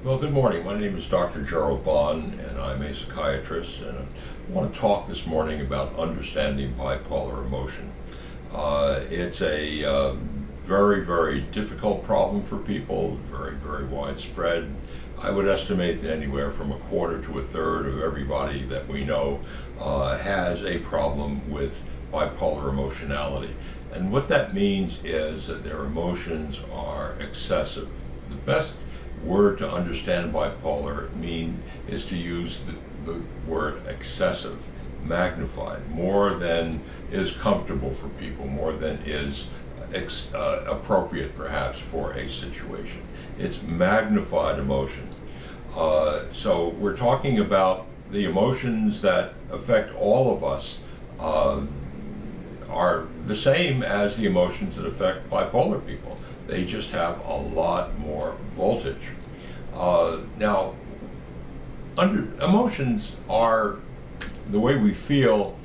Well, good morning. My name is Dr. Gerald Bond, and I'm a psychiatrist, and I want to talk this morning about understanding bipolar emotion. It's a very, very difficult problem for people, very, very widespread. I would estimate that anywhere from a quarter to a third of everybody that we know has a problem with bipolar emotionality. And what that means is that their emotions are excessive. The best word to understand bipolar is to use the word excessive, magnified, more than is comfortable for people, more than is appropriate perhaps for a situation. It's magnified emotion. So we're talking about the emotions that affect all of us are the same as the emotions that affect bipolar people. They just have a lot more voltage. Now, emotions are the way we feel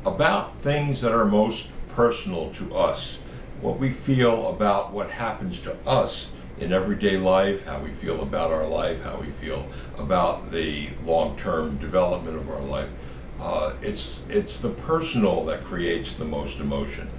about things that are most personal to us. What we feel about what happens to us in everyday life, how we feel about our life, how we feel about the long-term development of our life. It's the personal that creates the most emotion.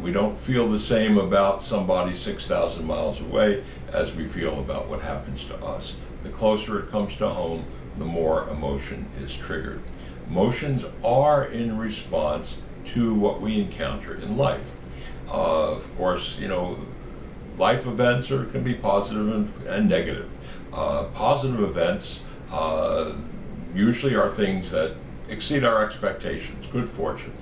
We don't feel the same about somebody 6,000 miles away as we feel about what happens to us. The closer it comes to home, the more emotion is triggered. Emotions are in response to what we encounter in life. Of course, life events can be positive and negative. Positive events usually are things that exceed our expectations, good fortune.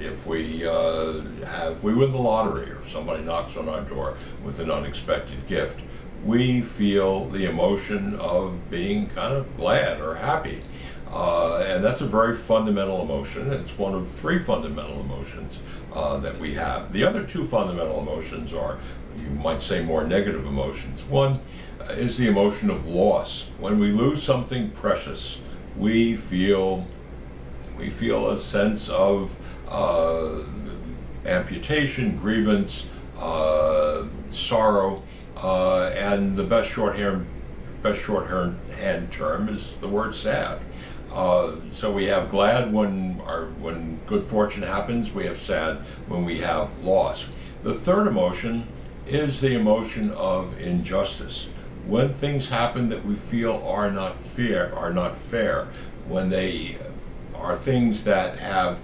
If we win the lottery or somebody knocks on our door with an unexpected gift, we feel the emotion of being kind of glad or happy. And that's a very fundamental emotion. It's one of three fundamental emotions that we have. The other two fundamental emotions are, you might say, more negative emotions. One is the emotion of loss. When we lose something precious, we feel a sense of amputation, grievance, sorrow, and the best shorthand term is the word sad. So we have glad when good fortune happens. We have sad when we have loss. The third emotion is the emotion of injustice. When things happen that we feel are not fair, when they are things that have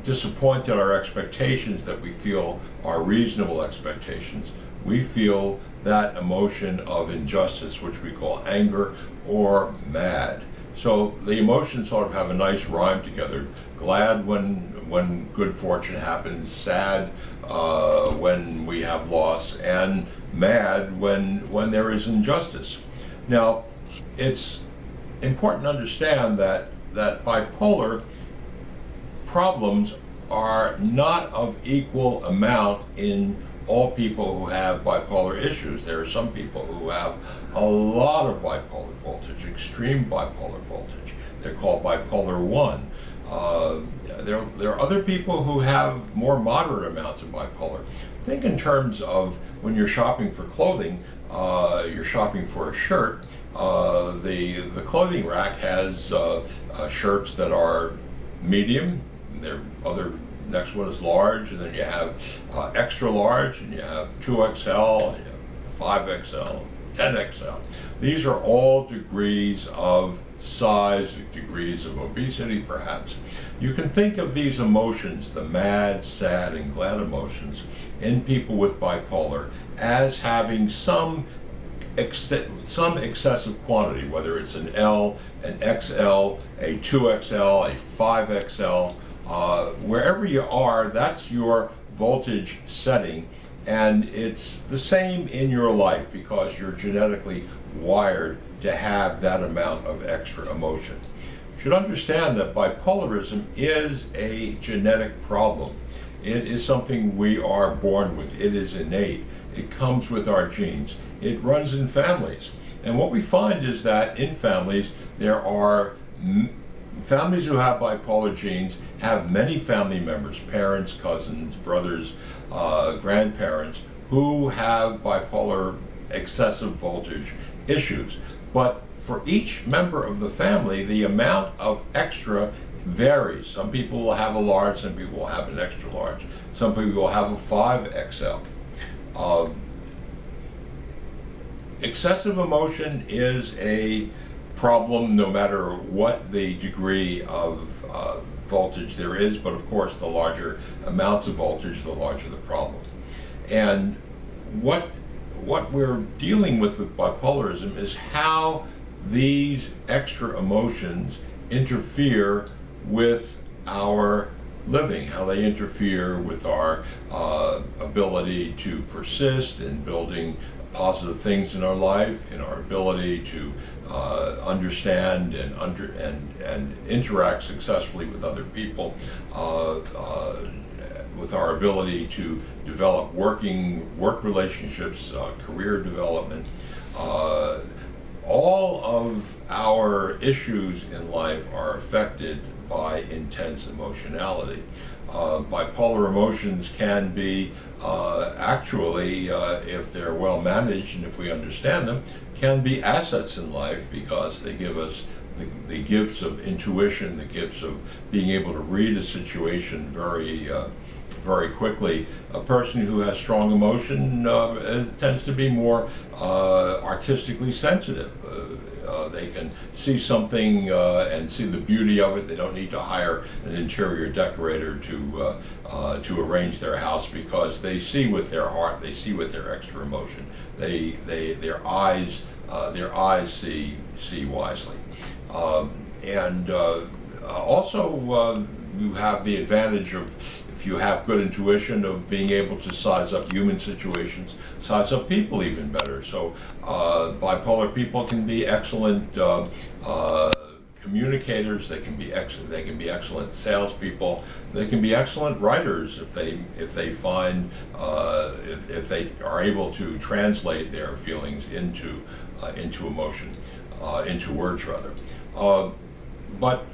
disappointed our expectations that we feel are reasonable expectations, we feel that emotion of injustice, which we call anger or mad. So the emotions sort of have a nice rhyme together. Glad when good fortune happens, sad when we have loss, and mad when there is injustice. Now, it's important to understand that bipolar problems are not of equal amount in all people who have bipolar issues. There are some people who have a lot of bipolar voltage, extreme bipolar voltage. They're called bipolar 1. There are other people who have more moderate amounts of bipolar. Think in terms of when you're shopping for clothing, you're shopping for a shirt. The clothing rack has shirts that are medium. Next one is large, and then you have extra large, and you have 2XL, and you have 5XL, 10XL. These are all degrees of size, degrees of obesity perhaps. You can think of these emotions, the mad, sad, and glad emotions, in people with bipolar as having some excessive quantity, whether it's an L, an XL, a 2XL, a 5XL. Wherever you are, that's your voltage setting, and it's the same in your life because you're genetically wired to have that amount of extra emotion. You should understand that bipolarism is a genetic problem. It is something we are born with. It is innate. It comes with our genes. It runs in families. And what we find is that in families, there are families who have bipolar genes have many family members, parents, cousins, brothers, grandparents, who have bipolar excessive voltage issues. But for each member of the family, the amount of extra varies. Some people will have a large, some people will have an extra large, some people will have a 5XL. Excessive emotion is a problem no matter what the degree of voltage there is, but of course the larger amounts of voltage, the larger the problem. And what we're dealing with bipolarism is how these extra emotions interfere with our living, how they interfere with our ability to persist in building positive things in our life, in our ability to understand and interact successfully with other people, with our ability to develop work relationships, career development. All of our issues in life are affected by intense emotionality. Bipolar emotions can be actually, if they're well managed and if we understand them, can be assets in life because they give us the gifts of intuition, the gifts of being able to read a situation very quickly. A person who has strong emotion tends to be more artistically sensitive. They can see something and see the beauty of it. They don't need to hire an interior decorator to arrange their house because they see with their heart. They see with their extra emotion. Their eyes see wisely. Also, you have the advantage of, if you have good intuition, of being able to size up human situations, size up people even better. So bipolar people can be excellent communicators. They can be excellent salespeople. They can be excellent writers if they find if they are able to translate their feelings into emotion, into words rather. But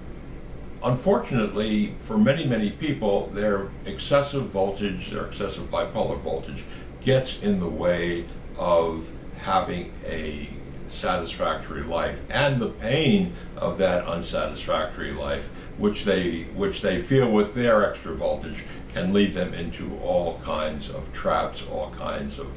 unfortunately, for many people, their excessive voltage, their excessive bipolar voltage, gets in the way of having a satisfactory life, and the pain of that unsatisfactory life, which they feel with their extra voltage, can lead them into all kinds of traps, all kinds of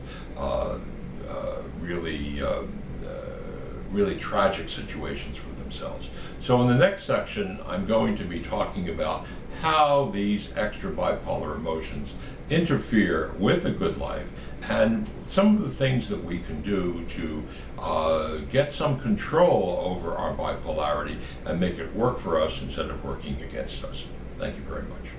really tragic situations for themselves. So in the next section, I'm going to be talking about how these extra bipolar emotions interfere with a good life and some of the things that we can do to get some control over our bipolarity and make it work for us instead of working against us. Thank you very much.